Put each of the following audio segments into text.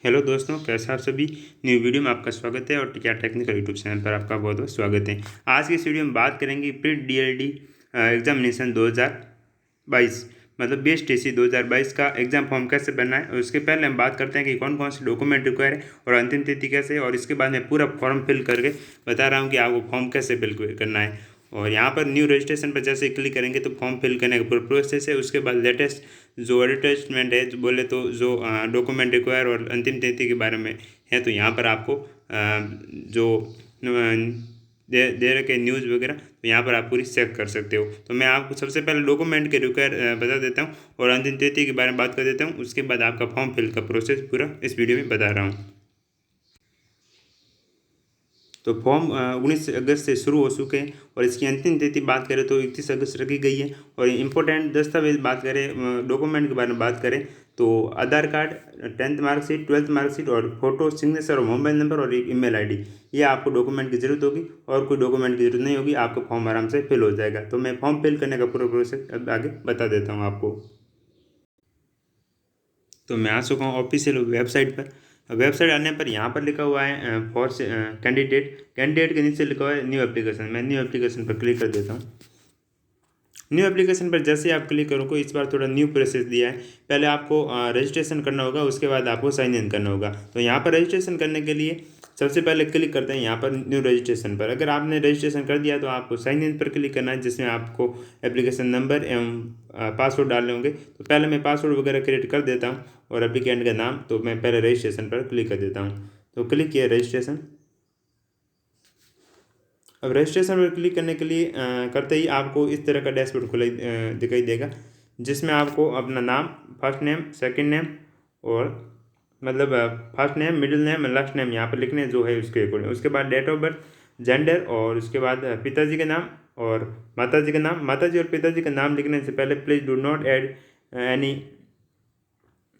Hello दोस्तों, कैसे आप सभी। न्यू वीडियो में आपका स्वागत है और टिका टेक्निकल यूट्यूब चैनल पर आपका बहुत बहुत स्वागत है। आज की इस वीडियो में बात करेंगे प्री डीएलडी एग्जामिनेशन 2022 मतलब बीएसटीसी 2022 का एग्जाम फॉर्म कैसे बनना है। और उसके पहले हम बात करते हैं कि कौन कौन से डॉक्यूमेंट रिक्वायर है और अंतिम तिथि कैसे है। और इसके बाद मैं पूरा फॉर्म फिल करके बता रहा हूँ कि आपको फॉर्म कैसे फिल करना है। और यहाँ पर न्यू रजिस्ट्रेशन पर जैसे क्लिक करेंगे तो फॉर्म फिल करने का पूरा प्रोसेस है। उसके बाद लेटेस्ट जो एडवर्टाइजमेंट है जो बोले तो जो डॉक्यूमेंट रिक्वायर और अंतिम तिथि के बारे में है, तो यहाँ पर आपको जो दे रखे न्यूज़ वगैरह, तो यहाँ पर आप पूरी चेक कर सकते हो। तो मैं आपको सबसे पहले डॉक्यूमेंट के रिक्वायर बता देता हूँ और अंतिम तिथि के बारे में बात कर देता हूँ। उसके बाद आपका फॉर्म फिल का प्रोसेस पूरा इस वीडियो में बता रहा हूँ। तो फॉर्म 19 अगस्त से शुरू हो चुके हैं और इसकी अंतिम तिथि बात करें तो 31 अगस्त रखी गई है। और इम्पोर्टेंट दस्तावेज बात करें, डॉक्यूमेंट के बारे में बात करें तो Aadhaar card, 10th marksheet, 12th marksheet और फोटो, सिग्नेचर और मोबाइल नंबर और एक ईमेल आईडी, ये आपको डॉक्यूमेंट की ज़रूरत होगी। और कोई डॉक्यूमेंट की जरूरत नहीं होगी, आपका फॉर्म आराम से फिल हो जाएगा। तो मैं फॉर्म फिल करने का पूरा प्रोसेस अब आगे बता देता हूँ आपको। तो मैं आ चुका हूँ ऑफिशियल वेबसाइट पर। वेबसाइट आने पर यहाँ पर लिखा हुआ है फॉर कैंडिडेट के नीचे लिखा हुआ है न्यू एप्लीकेशन। मैं न्यू एप्लीकेशन पर क्लिक कर देता हूँ। न्यू एप्लीकेशन पर जैसे आप क्लिक करोगे, इस बार थोड़ा न्यू प्रोसेस दिया है। पहले आपको रजिस्ट्रेशन करना होगा, उसके बाद आपको साइन इन करना होगा। तो यहाँ पर रजिस्ट्रेशन करने के लिए सबसे पहले क्लिक करते हैं यहाँ पर न्यू रजिस्ट्रेशन पर। अगर आपने रजिस्ट्रेशन कर दिया तो आपको साइन इन पर क्लिक करना है, जिसमें आपको एप्लीकेशन नंबर एवं पासवर्ड डालने होंगे। तो पहले मैं पासवर्ड वगैरह क्रिएट कर देता हूँ और एप्लीकेंट का नाम, तो मैं पहले रजिस्ट्रेशन पर क्लिक कर देता हूँ। तो क्लिक किया रजिस्ट्रेशन। अब रजिस्ट्रेशन पर क्लिक करने के लिए करते ही आपको इस तरह का डैशबोर्ड खुला दिखाई देगा, जिसमें आपको अपना नाम, फर्स्ट नेम, सेकंड नेम और मतलब first name, middle name, last name यहाँ पर लिखने जो है उसके अकॉर्डिंग। उसके बाद डेट ऑफ बर्थ, जेंडर और उसके बाद पिताजी का नाम और माताजी का नाम। माताजी और पिताजी का नाम लिखने से पहले please do not add any,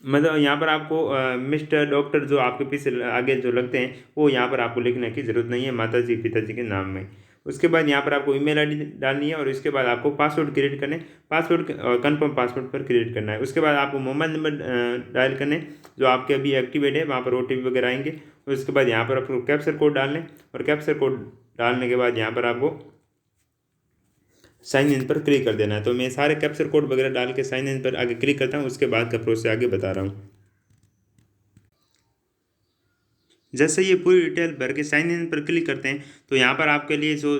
मतलब यहाँ पर आपको मिस्टर, डॉक्टर जो आपके पीछे आगे जो लगते हैं वो यहाँ पर आपको लिखने की ज़रूरत नहीं है माताजी पिताजी के नाम में। उसके बाद यहाँ पर आपको ईमेल आईडी डालनी है और उसके बाद आपको पासवर्ड क्रिएट करने, पासवर्ड कंफर्म पासवर्ड पर क्रिएट करना है। उसके बाद आपको मोबाइल नंबर डायल करने जो आपके अभी एक्टिवेट है, वहाँ पर OTP वगैरह आएंगे। उसके बाद यहाँ पर आपको कैप्चर कोड डालने और कैप्चर कोड डालने के बाद यहाँ पर आपको साइन इन पर क्लिक कर देना है। तो मैं सारे कैप्चर कोड वगैरह डाल के साइन इन पर आगे क्लिक करता हूँ। उसके बाद का प्रोसेस आगे बता रहा हूँ। जैसे ये पूरी डिटेल भर के साइन इन पर क्लिक करते हैं तो यहाँ पर आपके लिए जो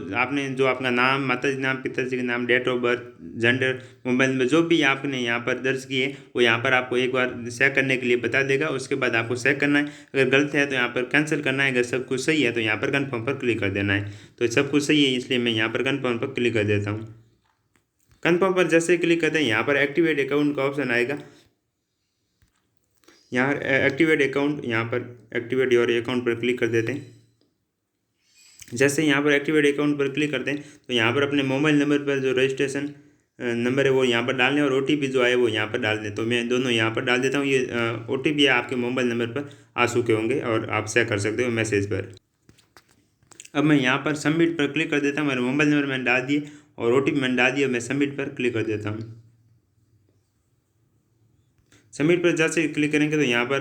आपका नाम, माताजी नाम, पिताजी का नाम, date of birth, gender, mobile number जो भी आपने यहाँ पर दर्ज किए वो यहाँ पर आपको एक बार चेक करने के लिए बता देगा। उसके बाद आपको चेक करना है, अगर गलत है तो यहाँ पर कैंसिल करना है, अगर सब कुछ सही है तो यहाँ पर कन्फर्म पर क्लिक कर देना है। तो सब कुछ सही है इसलिए मैं यहाँ पर कन्फर्म पर क्लिक कर देता हूँ। कन्फर्म पर जैसे क्लिक करते हैं यहाँ पर एक्टिवेट अकाउंट का ऑप्शन आएगा। यहाँ एक्टिवेट अकाउंट, यहाँ पर एक्टिवेट योर अकाउंट पर क्लिक कर देते हैं। जैसे यहाँ पर एक्टिवेट अकाउंट पर क्लिक करते हैं तो यहाँ पर अपने मोबाइल नंबर पर जो रजिस्ट्रेशन नंबर है वो यहाँ पर डालने और OTP जो आए वो यहाँ पर डाल दें। तो मैं दोनों यहाँ पर डाल देता हूँ। ये OTP आपके मोबाइल नंबर पर आ चुके होंगे और आप चेक कर सकते हो मैसेज पर। अब मैं यहाँ पर सबमिट पर क्लिक कर देता हूँ। मेरा मोबाइल नंबर मैंने डाल दिए और OTP मैंने डाल दिया। मैं सबमिट पर क्लिक कर देता हूँ। सबमिट पर जैसे क्लिक करेंगे तो यहाँ पर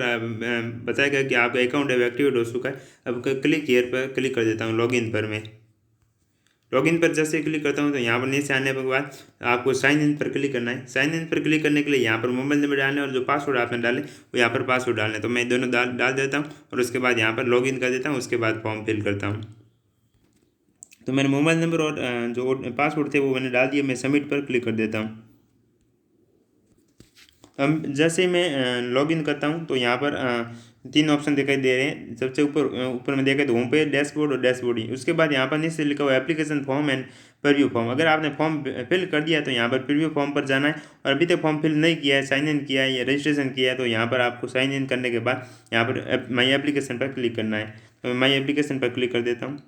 बताएगा कि आपका अकाउंट है एक्टिवेट हो चुका है। अब क्लिक हियर पर क्लिक कर देता हूँ। लॉगिन पर मैं लॉगिन पर जैसे क्लिक करता हूँ तो यहाँ पर नीचे आने के बाद आपको साइन इन पर क्लिक करना है। साइन इन पर क्लिक करने के लिए यहाँ पर मोबाइल नंबर डालना है और जो पासवर्ड आपने डाले वो यहाँ पर पासवर्ड डालना है। तो मैं दोनों डाल देता हूँ और उसके बाद यहाँ पर लॉगिन कर देता हूँ। उसके बाद फॉर्म फिल करता हूँ। तो मेरे मोबाइल नंबर और जो पासवर्ड थे वो मैंने डाल दिए। मैं सबमिट पर क्लिक कर देता हूँ। अब जैसे मैं लॉगिन करता हूँ तो यहाँ पर तीन ऑप्शन दिखाई दे रहे हैं। सबसे ऊपर ऊपर में देखा तो होम पेज, डैशबोर्ड और डैशबोर्ड ही। उसके बाद यहाँ पर नीचे लिखा हुआ है application form and preview form. अगर आपने फॉर्म फिल कर दिया तो यहाँ पर प्रीव्यू फॉर्म पर जाना है, और अभी तक फॉर्म फिल नहीं किया है, साइन इन किया है या रजिस्ट्रेशन किया है तो यहाँ पर आपको साइन इन करने के बाद यहाँ पर माई एप्लीकेशन पर क्लिक करना है। तो मैं माई एप्लीकेशन पर क्लिक कर देता हूँ।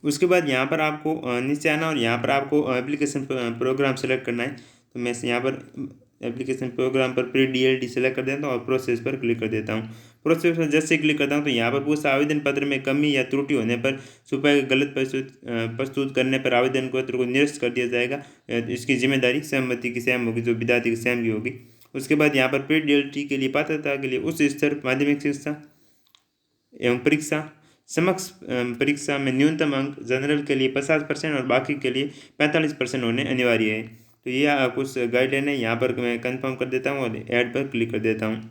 उसके बाद यहाँ पर आपको नीचे आना और यहाँ पर आपको एप्लीकेशन प्रोग्राम सेलेक्ट करना है। तो मैं यहाँ पर एप्लीकेशन प्रोग्राम पर प्री DLD सेलेक्ट कर देता हूँ और प्रोसेस पर क्लिक कर देता हूँ। प्रोसेस पर जैसे क्लिक करता हूँ तो यहाँ पर पूछता आवेदन पत्र में कमी या त्रुटि होने पर सुपाई गलत प्रस्तुत करने पर आवेदन पत्र को निरस्त कर दिया जाएगा। इसकी जिम्मेदारी सहमति की स्वयं होगी, जो विद्यार्थी की स्वयं की होगी। उसके बाद यहाँ पर प्री DLT के लिए पात्रता के लिए उच्च स्तर माध्यमिक शिक्षा एवं परीक्षा समक्ष परीक्षा में न्यूनतम अंक जनरल के लिए 50% और बाकी के लिए 45% होने अनिवार्य है। तो ये कुछ गाइडलाइन है, यहाँ पर मैं कंफर्म कर देता हूँ और ऐड पर क्लिक कर देता हूँ।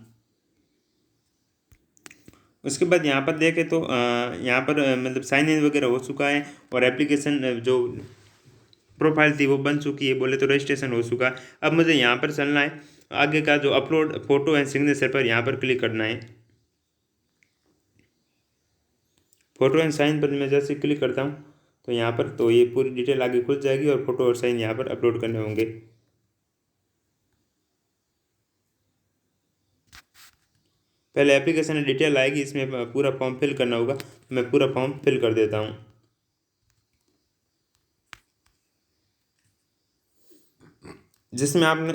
उसके बाद यहाँ पर देखें तो यहाँ पर मतलब साइन इन वगैरह हो चुका है और एप्लीकेशन जो प्रोफाइल थी वो बन चुकी है, बोले तो रजिस्ट्रेशन हो चुका है। अब मुझे यहाँ पर चलना है, आगे का जो अपलोड फोटो एंड सिग्नेचर पर यहाँ पर क्लिक करना है। फोटो एंड साइन पर मैं जैसे क्लिक करता हूँ तो यहाँ पर तो ये पूरी डिटेल आगे खुल जाएगी और फोटो और साइन यहाँ पर अपलोड करने होंगे। पहले एप्लीकेशन डिटेल आएगी, इसमें पूरा फॉर्म फिल करना होगा, तो मैं पूरा फॉर्म फिल कर देता हूँ। जिसमें आपने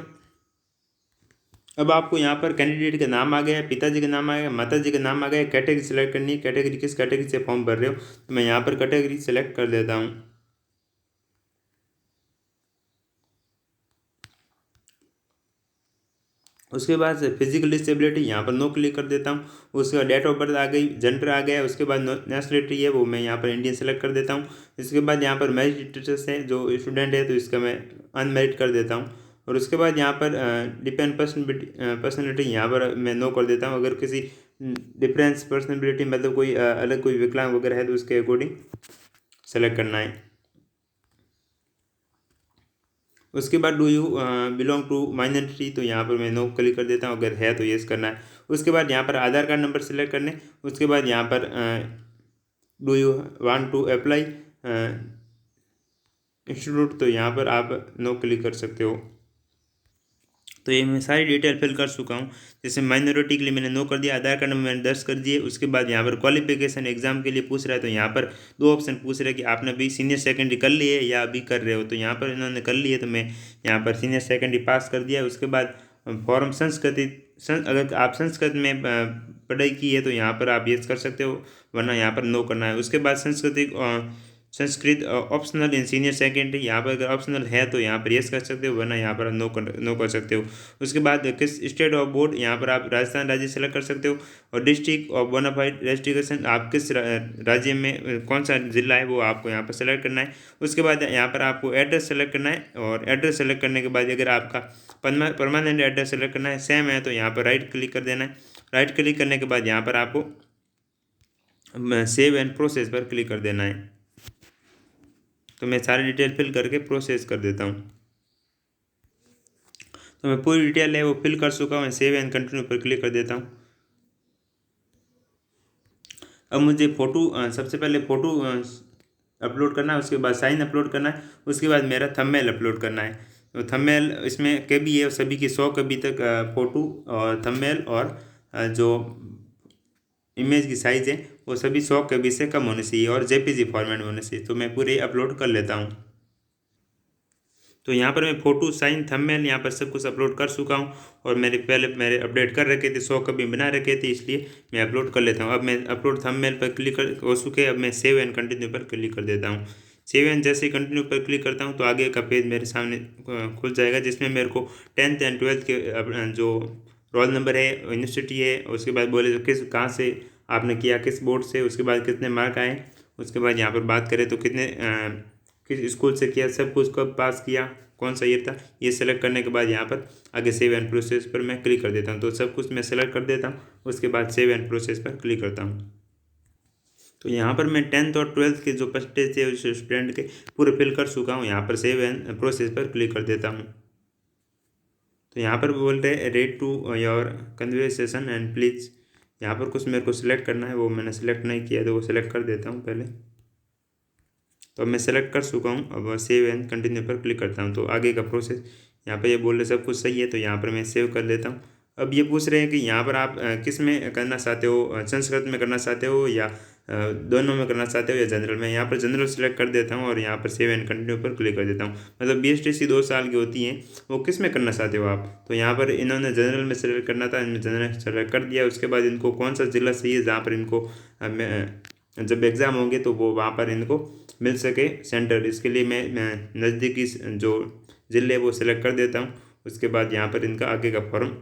अब आपको यहाँ पर कैंडिडेट का नाम आ गया है, पिताजी का नाम आ गया, माताजी का नाम आ गया, कैटेगरी सेलेक्ट करनी है, कैटेगरी किस कैटेगरी से फॉर्म भर रहे हो, तो मैं यहाँ पर कैटेगरी सेलेक्ट कर देता हूँ। उसके बाद फिजिकल डिसेबिलिटी यहाँ पर नो क्लिक कर देता हूँ। उसके बाद डेट ऑफ बर्थ आ गई, जेंडर आ गया, उसके बाद नेशनलिटी है वो मैं यहाँ पर इंडियन सेलेक्ट कर देता हूँ। इसके बाद यहाँ पर मैरिज स्टेटस है, जो स्टूडेंट है तो इसका मैं अनमेरिड कर देता हूँ। और उसके बाद यहाँ पर डिपेंड पर्सनलिटी यहाँ पर मैं नो कर देता हूँ। अगर किसी डिफरेंस पर्सनैलिटी मतलब कोई अलग कोई विकलांग वगैरह है तो उसके अकॉर्डिंग सेलेक्ट करना है। उसके बाद do you belong to minority, तो यहाँ पर मैं नो क्लिक कर देता हूँ, अगर है तो येस करना है। उसके बाद यहाँ पर आधार कार्ड नंबर सेलेक्ट करने, उसके बाद यहाँ पर do you want to apply institute, तो यहाँ पर आप नो क्लिक कर सकते हो। तो ये मैं सारी डिटेल फिल कर चुका हूँ। जैसे माइनॉरिटी के लिए मैंने नो कर दिया, आधार कार्ड नंबर मैंने दर्ज कर दिए। उसके बाद यहाँ पर क्वालिफिकेशन एग्जाम के लिए पूछ रहा है, तो यहाँ पर दो ऑप्शन पूछ रहे हैं कि आपने अभी सीनियर सेकेंडरी कर ली है या अभी कर रहे हो। तो यहाँ पर इन्होंने कर ली है तो मैं यहाँ पर सीनियर सेकेंडरी पास कर दिया। उसके बाद फॉर्म संस्कृति अगर आप संस्कृत में पढ़ाई की है तो यहाँ पर आप यस कर सकते हो, वरना यहाँ पर नो करना है। उसके बाद संस्कृत ऑप्शनल इन सीनियर सेकेंडरी, यहाँ पर अगर ऑप्शनल है तो यहाँ पर यस कर सकते हो, वरना यहाँ पर नो कर सकते हो। उसके बाद किस स्टेट ऑफ बोर्ड, यहाँ पर आप राजस्थान राज्य सेलेक्ट कर सकते हो। और डिस्ट्रिक्ट ऑफ बोनाफाइड रेस्ट्रिक्शन, आप किस राज्य में कौन सा जिला है वो आपको यहाँ पर सेलेक्ट करना है। उसके बाद यहाँ पर आपको एड्रेस सेलेक्ट करना है, और एड्रेस सेलेक्ट करने के बाद अगर आपका परमानेंट एड्रेस सेलेक्ट करना है सेम है तो यहाँ पर राइट क्लिक कर देना है। राइट क्लिक करने के बाद यहाँ पर आपको सेव एंड प्रोसेस पर क्लिक कर देना है। तो मैं सारी डिटेल फिल करके प्रोसेस कर देता हूँ। तो मैं पूरी डिटेल है वो फिल कर चुका हूँ, मैं सेव एंड कंटिन्यू पर क्लिक कर देता हूँ। अब मुझे फ़ोटो सबसे पहले फ़ोटो अपलोड करना है, उसके बाद साइन अपलोड करना है, उसके बाद मेरा थंबनेल अपलोड करना है। तो थंबनेल इसमें कभी है सभी की 100 कभी तक फ़ोटो और थंबनेल और जो इमेज की साइज़ है वो सभी 100 कभी से कम होने चाहिए और JPG फॉर्मेट में होने चाहिए। तो मैं पूरे अपलोड कर लेता हूँ। तो यहाँ पर मैं फ़ोटो साइन थंबनेल यहाँ पर सब कुछ अपलोड कर चुका हूँ, और मेरे अपडेट कर रखे थे 100 कभी बना रखे थे, इसलिए मैं अपलोड कर लेता हूँ। अब मैं अपलोड थंबनेल पर क्लिक कर हो चुके, अब मैं सेव एंड कंटिन्यू पर क्लिक कर देता हूँ। सेव एंड जैसे ही कंटिन्यू पर क्लिक करता हूँ तो आगे का पेज मेरे सामने खुल जाएगा, जिसमें मेरे को 10th एंड 12th के जो रोल नंबर है, यूनिवर्सिटी है, उसके बाद बोले तो कहाँ से आपने किया, किस बोर्ड से, उसके बाद कितने मार्क आए, उसके बाद यहाँ पर बात करें तो कितने किस स्कूल से किया, सब कुछ कब पास किया, कौन सा ईयर था, ये सेलेक्ट करने के बाद यहाँ पर आगे सेव एंड प्रोसेस पर मैं क्लिक कर देता हूँ। तो सब कुछ मैं सेलेक्ट कर देता हूँ, उसके बाद सेव एंड प्रोसेस पर क्लिक करता हूँ। तो यहाँ पर मैं 10th और 12th के जो परसेंटेज थे उस स्टूडेंट के पूरे फिल कर चुका हूँ। यहाँ पर सेव एंड प्रोसेस पर क्लिक कर देता हूँ। तो यहाँ पर बोल रहे rate to your conversation and please, यहाँ पर कुछ मेरे को सिलेक्ट करना है, वो मैंने सेलेक्ट नहीं किया तो वो सिलेक्ट कर देता हूँ पहले। तो अब मैं सेलेक्ट कर चुका हूँ, अब सेव एंड कंटिन्यू पर क्लिक करता हूँ। तो आगे का प्रोसेस यहाँ पर ये बोल रहे सब कुछ सही है, तो यहाँ पर मैं सेव कर लेता हूँ। अब ये पूछ रहे हैं कि यहाँ पर आप किस में करना चाहते हो, संस्कृत में करना चाहते हो या दोनों में करना चाहते हो या जनरल में। यहाँ पर जनरल सेलेक्ट कर देता हूँ और यहाँ पर सेव एंड कंटिन्यू पर क्लिक कर देता हूँ। मतलब BSTC 2 साल की होती हैं, वो किस में करना चाहते हो आप। तो यहाँ पर इन्होंने जनरल में सेलेक्ट करना था, इन्होंने जनरल सेलेक्ट कर दिया। उसके बाद इनको कौन सा ज़िला चाहिए जहाँ पर इनको जब एग्ज़ाम होंगे तो वो वहाँ पर इनको मिल सके सेंटर, इसके लिए मैं नज़दीकी जो ज़िले वो सेलेक्ट कर देता हूँ। उसके बाद यहाँ पर इनका आगे का फॉर्म,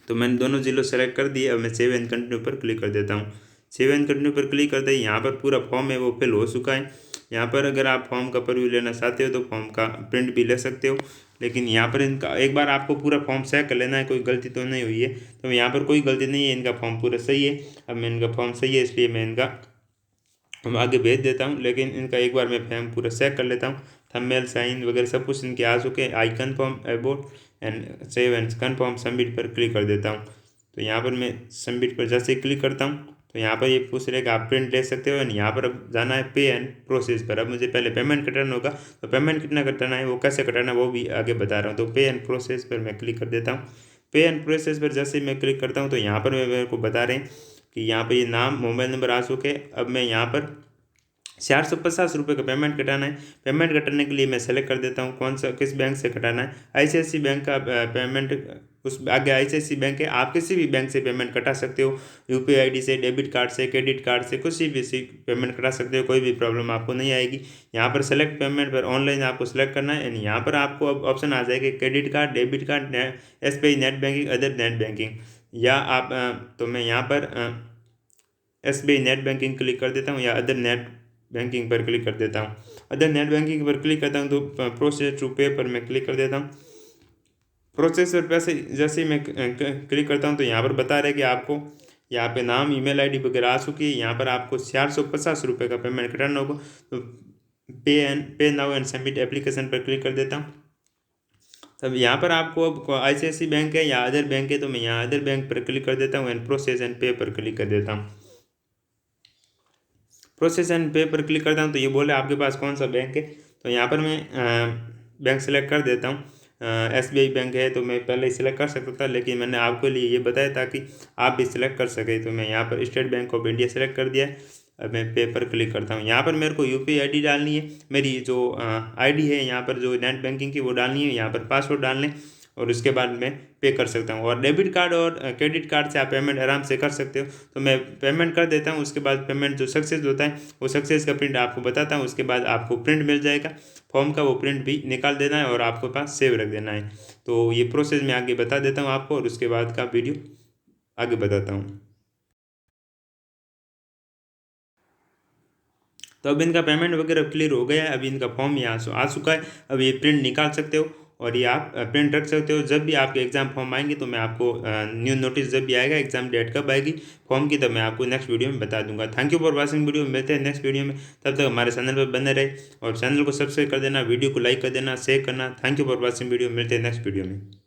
तो मैंने दोनों ज़िलों सेलेक्ट कर दिए। अब मैं सेव एंड कंटिन्यू पर क्लिक कर देता हूँ। सेव एंड कंटिन्यू पर क्लिक करते ही यहाँ पर पूरा फॉर्म है वो फिल हो चुका है। यहाँ पर अगर आप फॉर्म का प्रीव्यू लेना चाहते हो तो फॉर्म का प्रिंट भी ले सकते हो, लेकिन यहाँ पर इनका एक बार आपको पूरा फॉर्म चेक कर लेना है, कोई गलती तो नहीं हुई है। तो यहाँ पर कोई गलती नहीं है, इनका फॉर्म पूरा सही है। अब मैं इनका फॉर्म सही है इसलिए मैं इनका आगे भेज देता हूँ, लेकिन इनका एक बार मैं फॉर्म पूरा चेक कर लेता हूँ। थंबनेल साइन वगैरह सब कुछ इनके आ चुके हैं। I confirm about and save and confirm submit पर क्लिक कर देता हूँ। तो यहाँ पर मैं सबमिट पर जैसे ही क्लिक करता हूँ तो यहाँ पर ये पूछ रहे कि आप प्रिंट ले सकते हो, एंड यहाँ पर अब जाना है पे एंड प्रोसेस पर। अब मुझे पहले पेमेंट कटाना होगा, तो पेमेंट कितना कटाना है, वो कैसे कटाना है वो भी आगे बता रहा हूँ। तो पे एंड प्रोसेस पर मैं क्लिक कर देता हूँ। पे एंड प्रोसेस पर जैसे ही मैं क्लिक करता हूँ तो यहाँ पर मेरे को बता रहे हैं कि यहाँ पर ये नाम मोबाइल नंबर आ चुके। अब मैं यहाँ पर 450 रुपये का पेमेंट कटाना है। पेमेंट कटाने के लिए मैं सेलेक्ट कर देता हूँ कौन सा किस बैंक से कटाना है। ICICI बैंक का पेमेंट, उस आगे ICICI बैंक है, आप किसी भी बैंक से पेमेंट कटा सकते हो। UPI ID से, डेबिट कार्ड से, क्रेडिट कार्ड से, कुछ भी से पेमेंट कटा सकते हो, कोई भी प्रॉब्लम आपको नहीं आएगी। यहाँ पर सेलेक्ट पेमेंट पर ऑनलाइन आपको सेलेक्ट करना है, एंड यहाँ पर आपको अब ऑप्शन आ जाएगा credit card, debit card, SBI net banking, other net banking, या आप तो मैं यहाँ पर SBI नेट बैंकिंग क्लिक कर देता हूँ या अदर नेट बैंकिंग पर क्लिक कर देता हूँ। अदर नेट बैंकिंग पर क्लिक करता हूँ तो प्रोसेस टू पे पर मैं क्लिक कर देता हूँ। प्रोसेस पर पैसे जैसे ही मैं क्लिक करता हूँ तो यहाँ पर बता रहे हैं कि आपको यहाँ पे नाम, ईमेल आईडी वगैरह आ चुकी है। यहाँ पर आपको 450 रुपये का पेमेंट करना होगा। तो पे नाउ एंड सबमिट एप्लीकेशन पर क्लिक कर देता हूँ। तब यहाँ पर आपको अब ICICI बैंक है या अदर बैंक है, तो मैं यहाँ अदर बैंक पर क्लिक कर देता हूँ एंड प्रोसेस एंड पे पर क्लिक कर देता हूँ। प्रोसेस एंड पे पर क्लिक करता हूँ तो ये बोले आपके पास कौन सा बैंक है, तो यहाँ पर मैं बैंक सेलेक्ट कर देता हूँ। SBI बैंक है तो मैं पहले ही सिलेक्ट कर सकता था, लेकिन मैंने आपके लिए ये बताया ताकि आप भी सिलेक्ट कर सके। तो मैं यहाँ पर state bank of India select कर दिया। अब मैं पे पर क्लिक करता हूँ। यहाँ पर मेरे को UPI ID डालनी है, मेरी जो ID है यहाँ पर जो नेट बैंकिंग की वो डालनी है। यहाँ पर पासवर्ड डालने और उसके बाद मैं पे कर सकता हूँ। और डेबिट कार्ड और क्रेडिट कार्ड से आप पेमेंट आराम से कर सकते हो। तो मैं पेमेंट कर देता हूँ। उसके बाद पेमेंट जो सक्सेस होता है वो सक्सेस का प्रिंट आपको बताता हूँ। उसके बाद आपको प्रिंट मिल जाएगा फॉर्म का, वो प्रिंट भी निकाल देना है और आपके पास सेव रख देना है। तो ये प्रोसेस मैं आगे बता देता हूँ आपको, और उसके बाद का वीडियो आगे बताता हूँ। तो अब इनका पेमेंट वगैरह क्लियर हो गया है। अभी इनका फॉर्म यहाँ आ चुका है। अब ये प्रिंट निकाल सकते हो और ये आप प्रिंट रख सकते हो। जब भी आपके एग्जाम फॉर्म आएंगे तो मैं आपको न्यू नोटिस जब भी आएगा एग्जाम डेट कब आएगी फॉर्म की, तब मैं आपको नेक्स्ट वीडियो में बता दूंगा। Thank you for watching video. मिलते हैं नेक्स्ट वीडियो में, तब तक हमारे चैनल पर बने रहे और चैनल को सब्सक्राइब कर देना, वीडियो को लाइक कर देना, शेयर करना। Thank you for watching video. मिलते हैं नेक्स्ट वीडियो में।